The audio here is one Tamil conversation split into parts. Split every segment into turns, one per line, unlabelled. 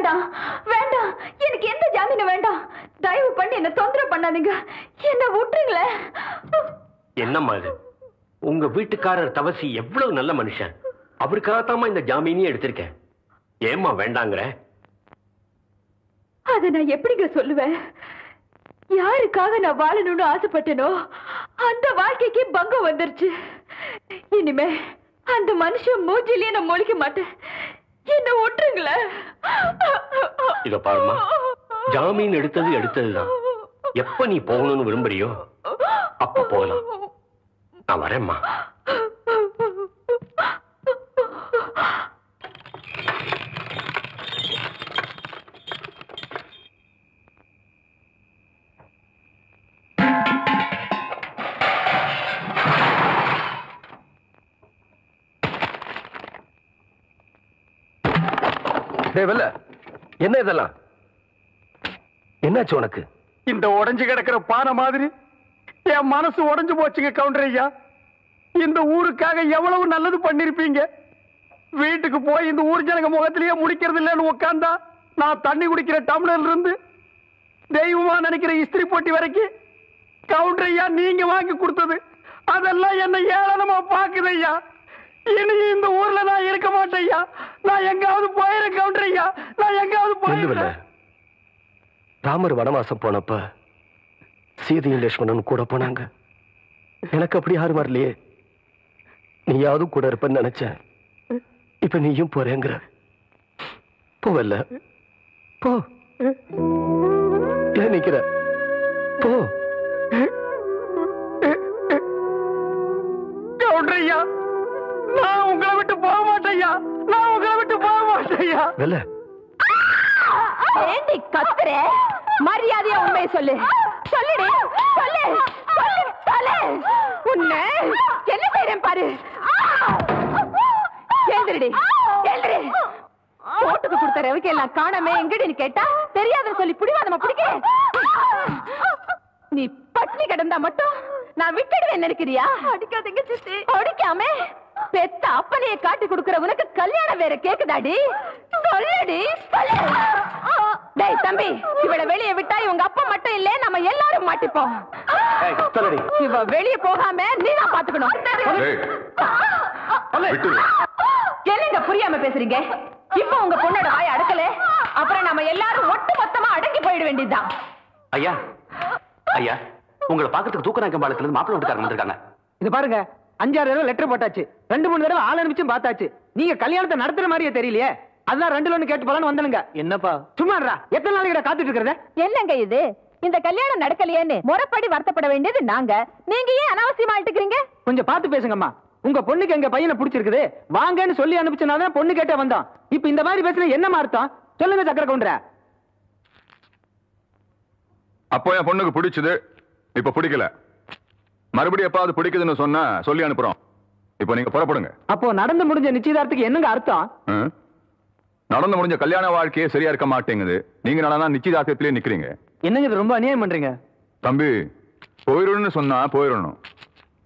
வேண்டாம் வேண்டாம், எனக்கு எந்த ஜாமீனும் வேண்டாம். தயவு பண்ணி என்ன தொந்தரவு பண்ணாதீங்க, என்ன விட்டுருங்களேன்.
என்னம்மா இது? உங்க வீட்டுக்காரர் தவசி எவ்வளவு நல்ல மனுஷன், அவருக்காகத்தாமா இந்த ஜாமீனையும் எடுத்திருக்கேன். ஏம்மா வேண்டாங்கிற?
அதை நான் எப்படிங்க சொல்லுவேன்? யாருக்காக நான் வாழணும்னு ஆசைப்பட்டேனோ அந்த வாழ்க்கைக்கு பங்கம் வந்துருச்சு. இனிமே அந்த மனுஷன் மூஞ்சிலேயே நான் முழிக்க மாட்டேன், என்ன விட்டுருங்களேன்.
இத பாருமா, ஜாமீன் எடுத்ததுதான். எப்ப நீ போகணும்னு விரும்புறியோ அப்ப போகலாம். நான் வரேம்மா. என்ன இதெல்லாம்? என்னாச்சு உனக்கு?
இந்த உடைஞ்சு கிடக்கிற பானை மாதிரி என் மனசு உடைஞ்சு போச்சுங்க கவுண்டர் ஐயா. இந்த ஊருக்காக எவ்வளவு நல்லது பண்ணிருப்பீங்க. வீட்டுக்கு போய் இந்த ஊர் ஜனங்க முகத்திலேயே முடிக்கிறது இல்லைன்னு உட்கார்ந்தா நான் தண்ணி குடிக்கிற டம்ளர்ல இருந்து தெய்வமா நினைக்கிற இஸ்திரி போட்டி வரைக்கும் கவுண்டர் ஐயா நீங்க வாங்கி கொடுத்தது அதெல்லாம் என்ன ஏளனமா பாக்குது ஐயா. இனி இந்த ஊர்ல நான் இருக்க மாட்டேன் ஐயா. நான் எங்காவது போயிரு கவுண்டர் ஐயா, நான் எங்காவது போயிரு.
ராமர் வனவாசம் போனப்ப சீதையும் லட்சுமணன் கூட போனாங்க. எனக்கு அப்படி யாரும் வரலையே. நீயாவது கூட இருப்பன்னு நினைச்சேன். இப்ப நீயும் போறேங்கிற. போவல்ல, போ. ஏன் நிக்கிற? போ.
கவுண்டர் ஐயா, நான் உங்களை விட்டு போக மாட்டேயா. நான் உங்களை விட்டு போக மாட்டேயா.
ஏண்டி கத்துற? மரியாதையா உண்மையை சொல்லு. சொல்லுடி, சொல்லு சொல்லு சொல்லு. உன்னை என்ன செய்றேன் பாரு. எழுந்திரடி, எழுந்திரி. போட்டுக்கு கொடுத்த ரவிக்கு எல்லாம் காணாம எங்கடின்னு கேட்டா தெரியாதுன்னு சொல்லி புடிவாதமா பிடிக்க. நீ பட்னி கிடந்தா மட்டும் நான் விட்டுடுவேன் நினைக்கிறியா? அடிக்காதீங்க சித்தி. அடிக்காம பெத்த அப்பனையே காட்டி கொடுக்கிற உனக்கு கல்யாணம் வேற கேக்குதாடி? சொல்லுடி, சொல்லு. டேய் தம்பி, இவளை வெளியே விட்டா இவங்க அப்பா மட்டும் இல்ல நம்ம எல்லாரும் மாட்டிப்போம். இவ வெளியே போகாம நீ தான் பாத்துக்கணும். என்னங்க புரியாம பேசுறீங்க? இப்ப உங்க பொண்ணோட வாய் அடக்கல, அப்புறம் நம்ம எல்லாரும் ஒட்டு மொத்தமா அடங்கி போயிட வேண்டியதுதான்.
ஐயா ஐயா, உங்களை பாக்கிறதுக்கு தூக்கநாயக்கம் பாலத்துல இருந்து மாப்பிள்ளை வீட்டுக்காரங்க வந்திருக்காங்க.
இது பாருங்க, 5-6 தடவை லெட்டர் போட்டாச்சு, 2-3 தடவை ஆள் அனுப்பிச்சும் பார்த்தாச்சு. நீங்க கல்யாணத்தை நடத்துற மாதிரியே தெரியலையே. அதான் 2 லோன் கேட்டு போலான்னு வந்தனுங்க. என்னப்பா சும்மாடா, எத்தனை நாளைக்கு காத்துட்டு இருக்கிறத?
என்னங்க இது? இந்த கல்யாணம் நடக்கலையேன்னு முறைப்படி வருத்தப்பட வேண்டியது நாங்க. நீங்க ஏன் அனாவசியமா இட்டுக்கிறீங்க?
கொஞ்சம் பார்த்து பேசுங்கம்மா. உங்க பொண்ணுக்கு எங்க பையனை பிடிச்சிருக்குது, வாங்கன்னு சொல்லி அனுப்பிச்சனாதான் பொண்ணு கேட்டே வந்தோம். இப்ப இந்த மாதிரி பேசுற என்னமா அர்த்தம்? சொல்லுங்க சக்கர கவுண்டர.
அப்போ என் பொண்ணுக்கு பிடிச்சது, இப்ப பிடிக்கல. மறுபடியும் எப்பாவது பிடிக்குதுன்னு சொன்னா சொல்லி அனுப்புறோம். இப்போ நீங்க புறப்படுங்க.
அப்போ நடந்து முடிஞ்ச நிச்சயதார்த்தத்துக்கு என்னங்க அர்த்தம்?
நடந்து முடிஞ்ச கல்யாண வாழ்க்கையே சரியா இருக்க மாட்டேங்குது. நீங்க நடனா நிச்சயதார்த்தத்திலே நிக்கிறீங்க.
என்னங்க இது ரொம்ப அநியாயம் பண்றீங்க.
தம்பி, போயிடணும்னு சொன்னா போயிடணும்,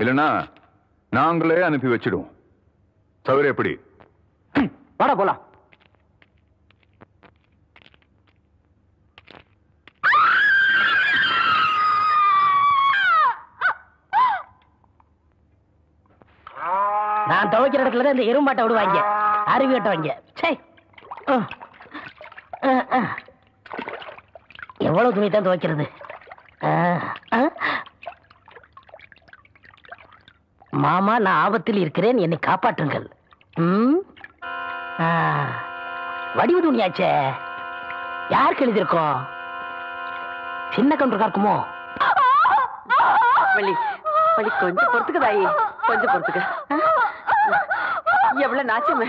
இல்லைன்னா நாங்களே அனுப்பி வச்சிடுவோம். தவிர எப்படி?
வாடா போலாம்.
நான் துவைக்கிற இடத்துல தான் இந்த எறும்பாட்டை விடுவாங்க, அருவி கட்டுவாங்க. எவ்வளவு துணி தான் துவைக்கிறது? மாமா, நான் ஆபத்தில் இருக்கிறேன், என்னை காப்பாற்றுங்கள். வடிவு துணியாச்சே, யாருக்கு எழுதியிருக்கோம்? சின்ன கவுண்டருக்கா இருக்குமோ?
வள்ளி வள்ளி, கொஞ்சம் பொறுத்துக்கு தாயி, கொஞ்சம் பொறுத்துக்க. எவ்வளவு நாச்சமே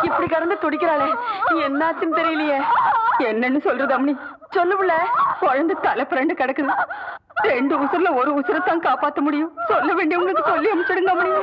இப்படி கடந்து துடிக்கிறாளே, என்னாச்சுன்னு தெரியலையே. என்னன்னு சொல்றது அம்மனி? சொல்லுல, குழந்தை தலை பிறண்டு கிடக்குது. 2 உசுர்ல 1 உசுரத்தான் காப்பாற்ற முடியும். சொல்ல வேண்டியவங்களுக்கு சொல்லி அனுப்பிச்சிடுங்க அம்மனி.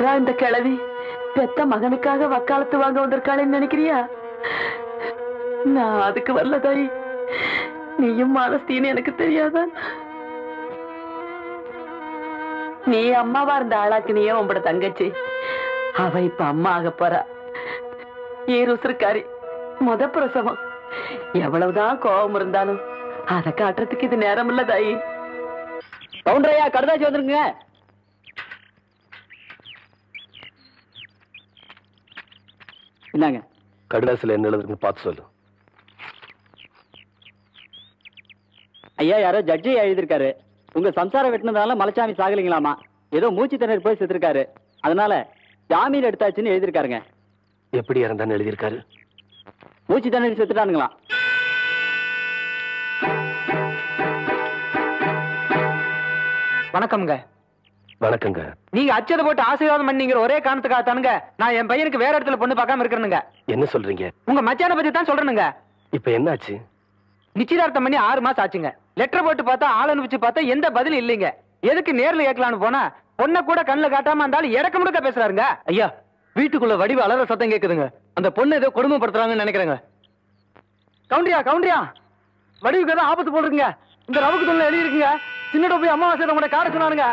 நேரா இந்த கிழவி பெத்த மகனுக்காக வக்காலத்து வாங்க வந்திருக்காளேன்னு நினைக்கிறியா? நான் அதுக்கு வரல தாயி. நீயும் மாலஸ்தீன்னு எனக்கு தெரியாதா? நீ அம்மாவா இருந்த ஆளாக்குனியே உங்களோட தங்கச்சி. அவ இப்ப அம்மா ஆக போறா. ஏருசுருக்காரி, முத பிரசவம். எவ்வளவுதான் கோபம் இருந்தாலும் அதை காட்டுறதுக்கு இது நேரம் இல்ல தாயி.
கவுண்டரையா, கடுதாச்சி வந்துருங்க. என்னங்க
கடுதாசில என்ன எழுதுன்னு பார்த்து சொல்லு.
ஐயா, யாரோ ஜட்ஜி எழுதியிருக்காரு. உங்க சம்சாரம் வெட்டினதால மலைச்சாமி சாகலிங்களாமா. ஏதோ மூச்சு திணறி போய் செத்துருக்காரு. அதனால ஜாமீன் எடுத்தாச்சுன்னு எழுதியிருக்காருங்க.
எப்படி இறந்தான்னு எழுதியிருக்காரு?
மூச்சு திணறி செத்துட்டானுங்களா?
வணக்கம்ங்க.
வணக்கங்க.
நீங்க அச்சதை போட்டு ஆசீர்வாதம் பண்ணீங்கிற ஒரே காரணத்துக்காக தானுங்க நான் என் பையனுக்கு வேற இடத்துல பொண்ணு பார்க்காம இருக்கிறேனுங்க.
என்ன சொல்றீங்க?
உங்க மச்சான பத்தி தான் சொல்றேனுங்க.
இப்ப என்னாச்சு?
நிச்சயதார்த்தம் பண்ணி 6 மாசம் ஆச்சுங்க. லெட்டர் போட்டு பார்த்தா, ஆள் அனுப்பிச்சு பார்த்தா எந்த பதிலும் இல்லைங்க. எதுக்கு நேர்ல கேட்கலான்னு போனா பொண்ணை கூட கண்ணுல காட்டாம இருந்தாலும் இடக்க முடுக்க பேசுறாருங்க.
ஐயா, வீட்டுக்குள்ள வடிவ அலற சத்தம் கேக்குதுங்க. அந்த பொண்ணு ஏதோ கொடுமைப்படுத்துறாங்கன்னு நினைக்கிறேங்க.
கவுண்டரியா, வடிவுக்கு ஏதோ ஆபத்து போடுறீங்க. இந்த ரவுக்கு தொழில் எழுதி இருக்குங்க. சின்ன போய் அம்மாவாசை உங்களை காட சொன்னானுங்க.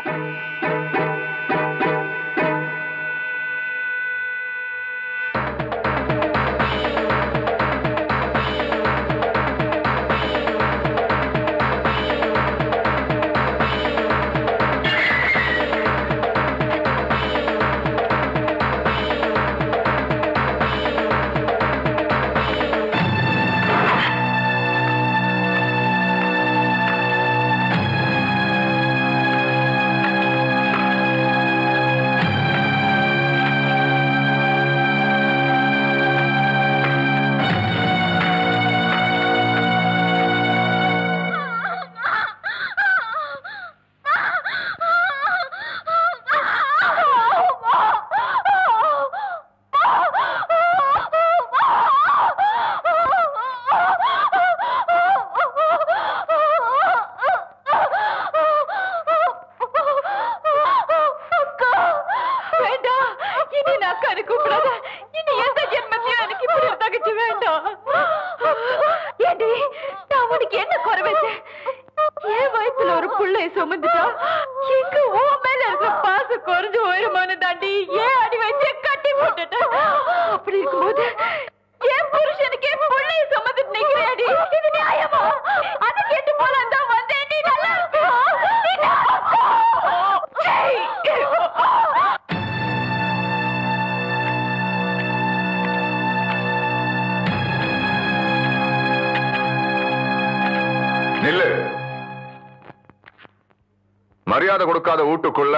மரியாதை கொடுக்காத வீட்டுக்குள்ள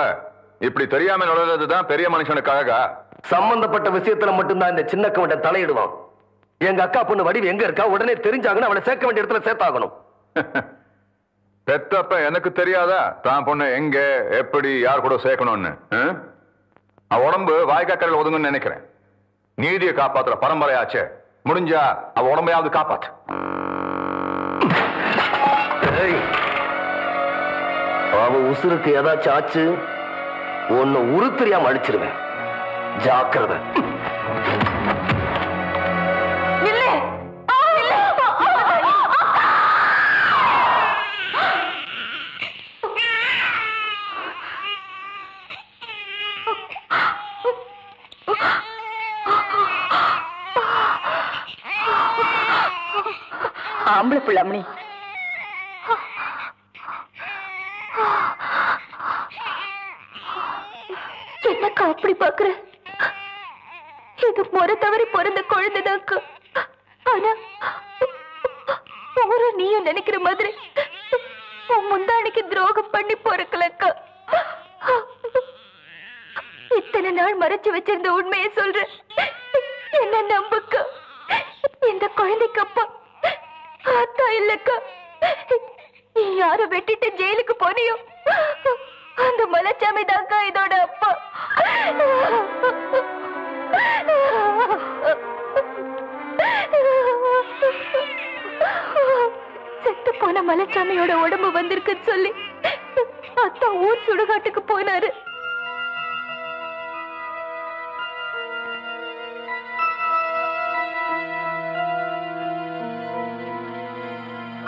இப்படி தெரியாம நுழைறதுதான் பெரிய மனுஷனுக்காக.
சம்பந்தப்பட்ட விஷயத்துல மட்டும்தான் இந்த சின்ன கவண்டன் தலையிடுவான். எங்க அக்கா பொண்ணு வடிவு எங்க இருக்கா உடனே தெரிஞ்சாகணும். அவளை சேர்க்க வேண்டிய இடத்துல சேர்த்தாகணும்.
பெத்தப்ப எனக்கு தெரியாதா தான் பொண்ணு எங்க எப்படி யார் கூட சேர்க்கணும்னு? அவ உடம்பு வாய்க்காக்கரையில் ஒதுங்கன்னு நினைக்கிறேன். நீதியை காப்பாத்துற பரம்பரையாச்சே, முடிஞ்சா அவ உடம்பையாவது காப்பாத்து.
அவ உசுருக்கு ஏதாச்சும் ஆச்சு, உன்னை உரு தெரியாம அடிச்சிருவேன். ஜாக்கிரதை.
ஆம்பளை பிள்ளாமணி,
என்னக்கா அப்படி பாக்குற? இது முறை தவறி பிறந்த குழந்தைதாக்கா. ஆனா ஒரு நீயும் நினைக்கிற மாதிரி உன் முந்தானிக்கு துரோகம் பண்ணி பொறுக்கலக்கா. இத்தனை நாள் மறைச்சு வச்சிருந்த உண்மையை சொல்றேன், என்ன நம்புக்கா. இந்த குழந்தைக்கு அப்பா ஆத்தா இல்லக்கா. நீ யார வெட்டிட்டு ஜெயிலுக்கு போனியோ அந்த மலைச்சாமி தாக்கா இதோட அப்பா. செத்து போன மலைச்சாமியோட உடம்பு வந்திருக்குன்னு சொல்லி அத்தா ஊர் சுடுகாட்டுக்கு போனாரு.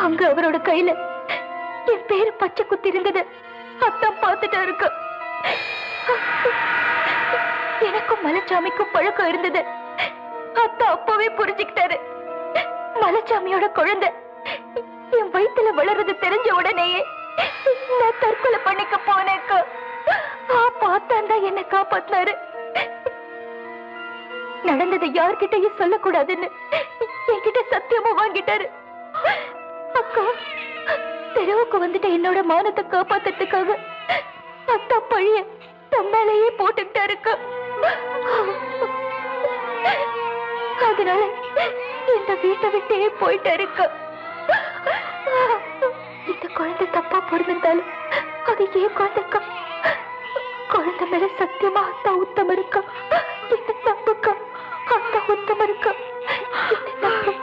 அங்க அவரோட கையில என் பேரு பச்சை குத்தி இருந்தது. அத்தான் பார்த்துட்டா இருக்க. எனக்கும் மலைச்சாமிக்கும் பழக்கம் இருந்தது. அத்தா அப்பவே புரிஞ்சுக்கிட்டாரு. மலைச்சாமியோட குழந்தை என் வயித்துல வளர்றது தெரிஞ்ச உடனேயே நான் தற்கொலை பண்ணிக்க போனேக்க. பார்த்தான் தான் என்ன காப்பாத்தினாரு. நடந்ததை யார்கிட்டயும் சொல்லக்கூடாதுன்னு என்கிட்ட சத்தியமா வாங்கிட்டாரு. அக்கா, தெருவுக்கு வந்துட்டு என்னோட மானத்தை காப்பாத்துறதுக்காக அத்தா பழிய தம்மாலேயே போட்டுக்கிட்டாருக்கா. அதனால இந்த வீட்டை விட்டே போயிட்டாருக்கா. இந்த குழந்தை தப்பா பிறந்திருந்தாலும் அது ஏன் குழந்தைக்கா. குழந்தை மேல சத்தியமா அத்தா உத்தம இருக்கா. என்ன நம்புக்கா, அத்தா உத்தம இருக்கா. என்ன நம்பு.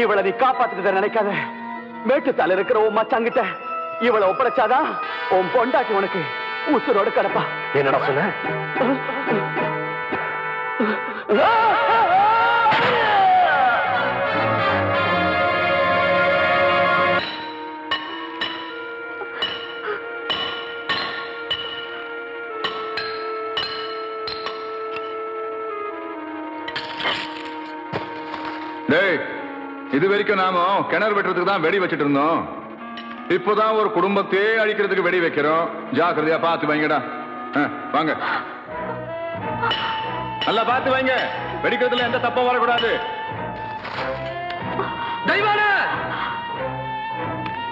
இவளை நீ காப்பாத்துட்டு நினைக்காத. மேட்டுத்தால இருக்கிற உன் மச்சாங்கிட்ட இவளை ஒப்படைச்சாதான் உன் பொண்டாட்டி உனக்கு உசுரோடு கிடப்பா.
என்னடா சொன்ன?
டேய், இது வரைக்கும் நாம கிணறு வெட்டுறதுக்கு தான் வெடி வச்சிட்டு இருந்தோம். இப்போதான் ஒரு குடும்பத்தையே அழிக்கிறதுக்கு வெடி வைக்கிறோம். ஜாக்கிரதையா பார்த்து வைங்கடா. வாங்க, நல்லா பார்த்து வைங்க. வெடிக்கிறதுல எந்த தப்பா வரக்கூடாது.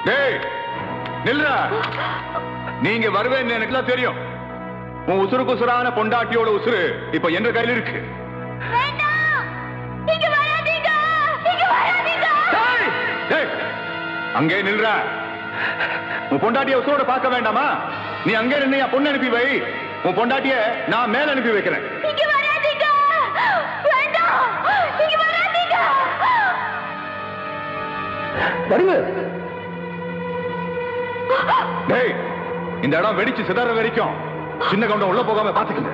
டேய் நில்றா. நீங்க வருவேன்னு எனக்குலாம் தெரியும். உன் உசுருக்கு உசுரான பொண்டாட்டியோட உசுரு இப்ப என்ற கையில் இருக்கு. அங்கே நில்ற. உன் பொண்டாட்டிய உசுரோட பார்க்க வேண்டாமா? நீ அங்கே நின்று என் பொண்ணு அனுப்பி வை. உன் பொண்டாட்டிய நான் மேல அனுப்பி வைக்கிறேன். டேய், இந்த இடம் வெடிச்சு சிதற வரைக்கும் சின்ன கவுண்டம் உள்ள போகாம பாத்துக்கங்க.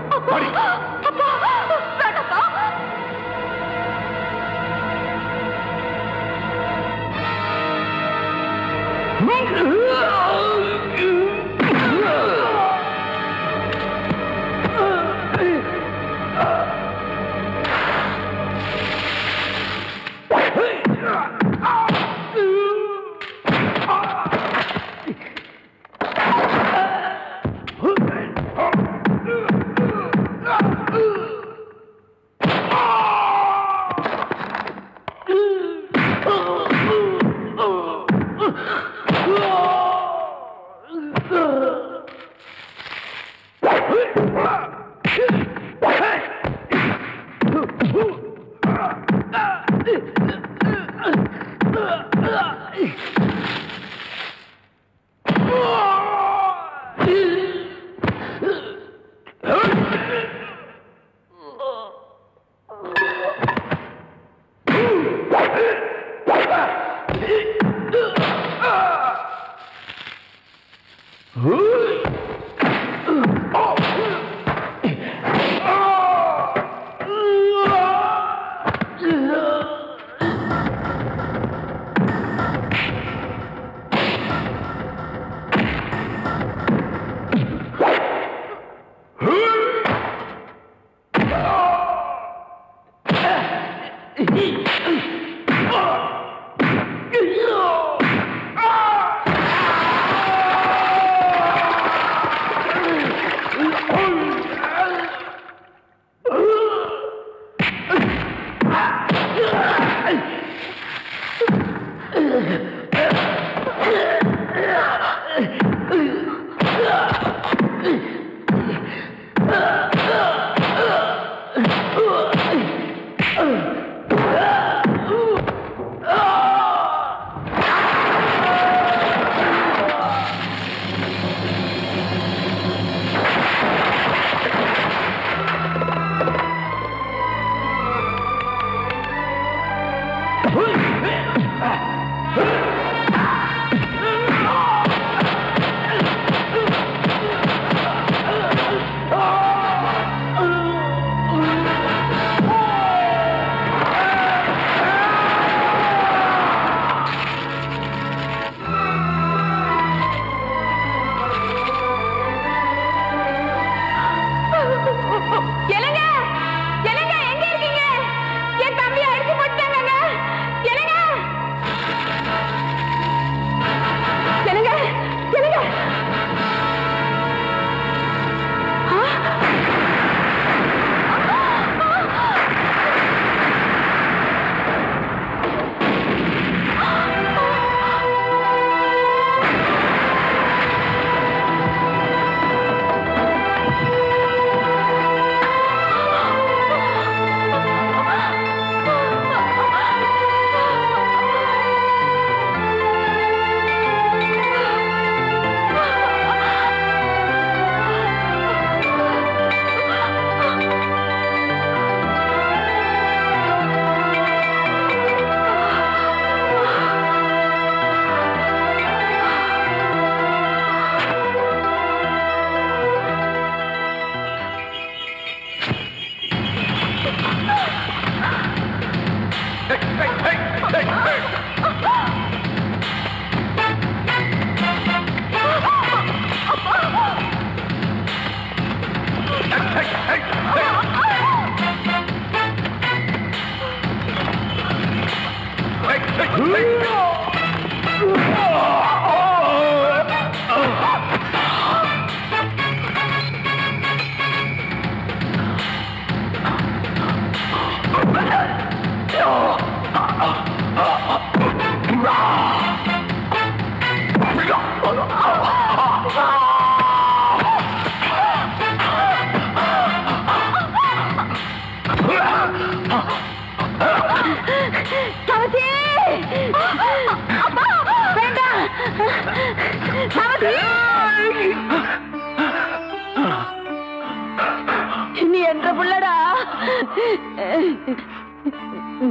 நீ என்ற புள்ளடா,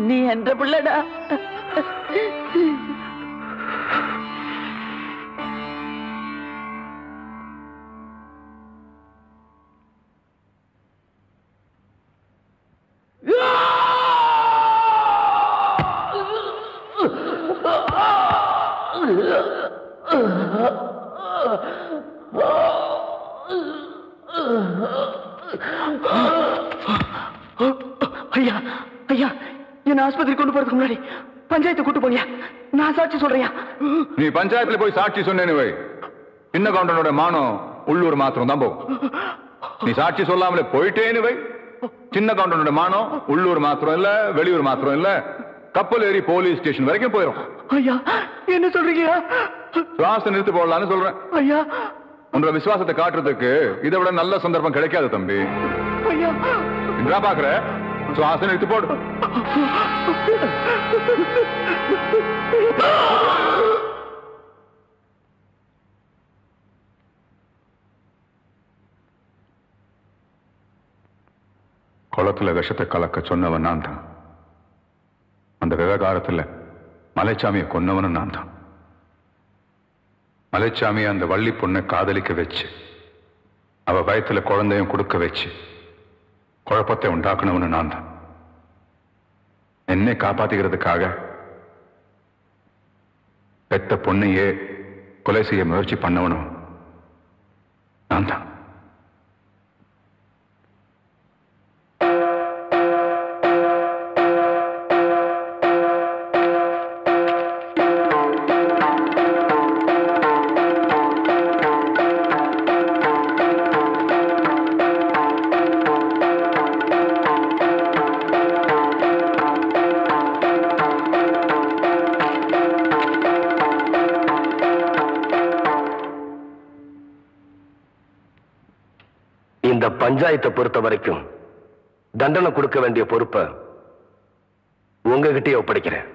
நீ என்ற புள்ளடா.
ஐயா ஐயா, என்ன ஆஸ்பத்திரி கொண்டு போறதுக்கு முன்னாடி பஞ்சாயத்து கூட்டு போனியா? நான் சாட்சி சொல்றியா?
நீ பஞ்சாயத்துல போய் சாட்சி சொன்னேன்னு வை, சின்ன கவுண்டனோட மானம் உள்ளூர் மாத்திரம் தான் போகும். நீ சாட்சி சொல்லாமலே போயிட்டேன்னு வை, சின்ன கவுண்டனோட மானம் உள்ளூர் மாத்திரம் இல்ல, வெளியூர் மாத்திரம் இல்ல, கப்பல் ஏறி போலீஸ் ஸ்டேஷன் வரைக்கும் போயிடும்.
ஐயா என்ன சொல்றீங்க?
சுவாசம் நிறுத்து போடலான்னு சொல்றேன்.
ஐயா
உன்னோட விசுவாசத்தை காட்டுறதுக்கு இதை விட நல்ல சந்தர்ப்பம் கிடைக்காது தம்பி.
ஐயா
என்ன பாக்குற? சுவாசம் நிறுத்து போடு. குளத்துல விஷத்தை கலக்க சொன்னவன் நான் தான். அந்த விவகாரத்துல மலைச்சாமியை கொன்னவனும் நான் தான். மலைச்சாமியை அந்த வள்ளி பொண்ணை காதலிக்க வச்சு அவ வயத்துல குழந்தையும் கொடுக்க வச்சு குழப்பத்தை உண்டாக்குனவனு நான் தான். என்னை காப்பாத்திக்கிறதுக்காக பெத்த பொண்ணையே கொலை செய்ய முயற்சி பண்ணவனும் நான் தான்.
இந்த பஞ்சாயத்தை பொறுத்த வரைக்கும் தண்டனை கொடுக்க வேண்டிய பொறுப்பை உங்ககிட்டயே ஒப்படைக்கிறேன்.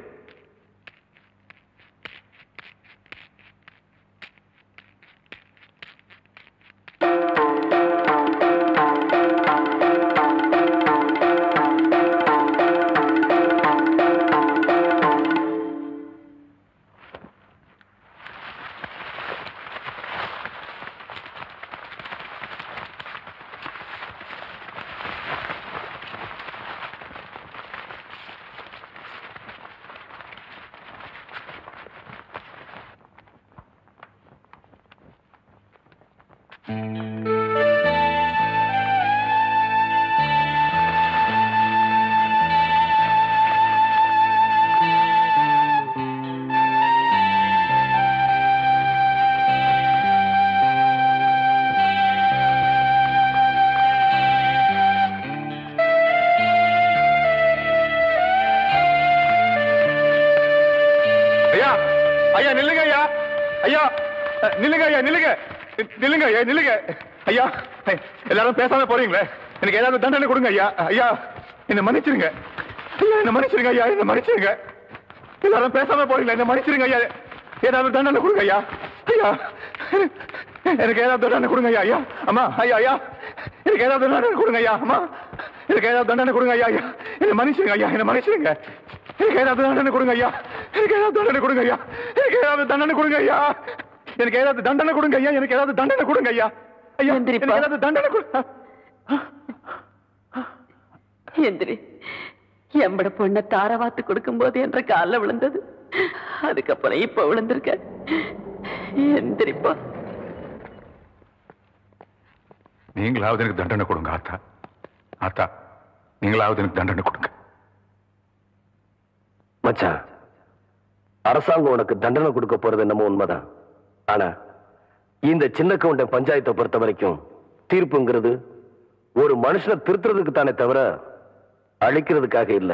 ஐயா நில்லுங்க ஐயா, ஐயா நில்லுங்க ஐயா, நில்லுங்க நில்லுங்க ஐயா, நில்லுங்க ஐயா. எல்லாரும் பேசாம போறீங்களே, எனக்கு ஏதாவது தண்டனை கொடுங்க ஐயா. ஐயா என்ன மன்னிச்சிருங்க ஐயா, என்ன மன்னிச்சிருங்க ஐயா, என்ன மன்னிச்சிருங்க. எல்லாரும் பேசாம போறீங்களா, என்ன மன்னிச்சிருங்க ஐயா. ஏதாவது தண்டனை கொடுங்க ஐயா. ஐயா எனக்கு ஏதாவது தண்டனை கொடுங்க ஐயா. ஐயா அம்மா, ஐயா ஐயா எனக்கு ஏதாவது தண்டனை கொடுங்க ஐயா. அம்மா எனக்கு ஏதாவது தண்டனை கொடுங்க ஐயா. ஐயா என்ன மன்னிச்சிருங்க ஐயா, என்ன மன்னிச்சிருங்க. எனக்கு ஏதாவது தண்டனை கொடுங்க ஐயா, எனக்கு ஏதாவது தண்டனை கொடுங்க ஐயா, எனக்கு ஏதாவது தண்டனை கொடுங்க ஐயா, எனக்கு ஏதாவது தண்டனை கொடுங்க ஐயா, எனக்கு ஏதாவது தண்டனை கொடுங்க ஐயா. ஐயா எனக்கு ஏதாவது தண்டனை கொடுங்க.
எந்திரி. எம்பட பொண்ணை தாரவாத்து கொடுக்கும் போது என்ற காலில் விழுந்தது, அதுக்கப்புறம் இப்ப விழுந்திருக்க. எந்திரிப்பா.
நீங்களாவது எனக்கு தண்டனை கொடுங்க ஆத்தா. ஆத்தா நீங்களாவது எனக்கு தண்டனை கொடுங்க.
மச்சான்,
அரசாங்கம் உனக்கு தண்டனை கொடுக்க போறது என்னமோ உண்மைதான். ஆனா இந்த சின்ன கவுண்டன் பஞ்சாயத்தை பொறுத்த வரைக்கும் தீர்ப்புங்கிறது ஒரு மனுஷனை திருத்துறதுக்கு தானே தவிர அழிக்கிறதுக்காக இல்லை.